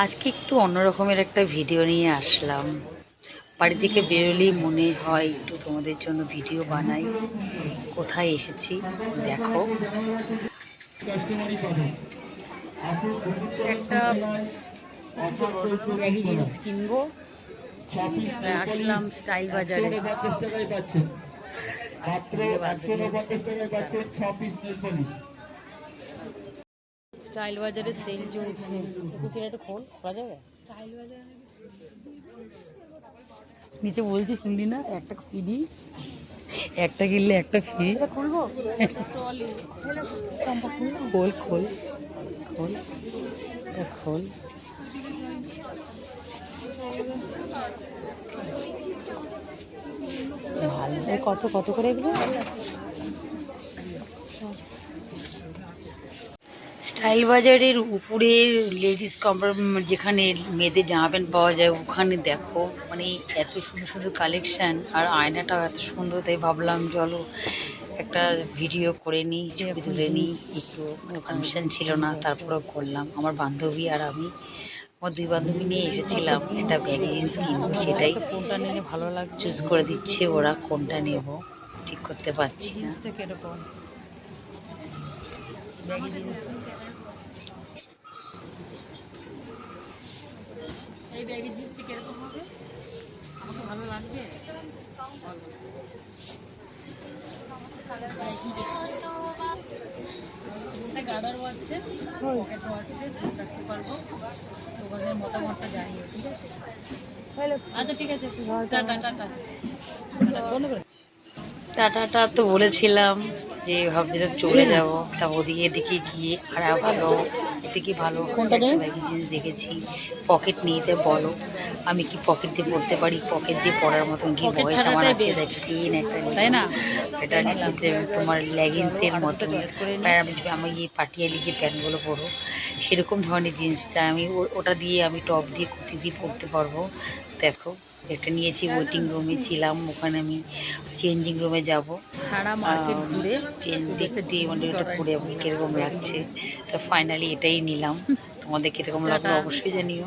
আজকে একটু অন্য রকমের একটা ভিডিও নিয়ে আসলাম। বাড়ি থেকে বেরোলেই মনে হয় একটু তোমাদের জন্য ভিডিও বানাই। কোথায় এসেছি দেখো। একটা ব্যাগি জিন্স কিনবো, আসলাম স্টাইল বাজারে। স্টাইল বাজারে সেল চলছে। একটু খোল করা যাবে? নিচে বলছি শুনলি না, একটা কিনি, একটা কিনলে একটা ফ্রি। খুলবো? খোল খোল খোল খোল। ভালো। কত কত করে এগুলো? স্টাইল বাজারের উপরের লেডিস যেখানে মেয়েদের জামা প্যান্ট পাওয়া যায়, ওখানে দেখো মানে এত সুন্দর সুন্দর কালেকশান, আর আয়নাটাও এত সুন্দর। তাই ভাবলাম চলো একটা ভিডিও করে নিই, ছবি তুলে নিই। একটু পারমিশন ছিল না, তারপরেও করলাম। আমার বান্ধবী আর আমি, আমার দুই বান্ধবী নিয়ে এসেছিলাম একটা ব্যাগি জিন্স কিনবো। সেটাই কোনটা নিলে ভালো লাগে চুজ করে দিচ্ছে ওরা, কোনটা নেব ঠিক করতে পারছি না। কিরকম ব্যাগি জিন্স? এই ব্যাগি জিন্সটা কিরকম হবে? আমাকে ভালো লাগবে? গার্ডারও আছে, পকেটও আছে, রাখতে পারবো। তোমাদের মতামতটা জানিও, ঠিক আছে? আচ্ছা ঠিক আছে, টাটা টাটা। বন্ধ করে টাটাটা তো বলেছিলাম যে ভাবছিলাম চলে যাব, তা ওদিকে এদিকে গিয়ে আর ভালো, এদিকে ভালো কোনটা ব্যাগি জিনিস দেখেছি। পকেট নিতে বলো, আমি কি পকেট দিয়ে পড়তে পারি? পকেট দিয়ে পড়ার মতন কি বয়স আমার আছে? প্লেন একটা, তাই না? এটা তোমার লেগিংসের মতো। আমি এই পাটিয়ালি যে প্যান্টগুলো পরো সেরকম ধরনের জিন্সটা আমি ওটা দিয়ে আমি টপ দিয়ে কুর্তি দিয়ে পরতে পারবো। দেখো একটা নিয়েছি, ওয়েটিং রুমে ছিলাম, ওখানে আমি চেঞ্জিং রুমে যাবো। সারা মার্কেট ঘুরে দেখতে দিয়ে মানে ওটা পরে আমাকে কীরকম লাগছে। তো ফাইনালি এটাই নিলাম। তোমাদের কীরকম লাগলো অবশ্যই জানিও।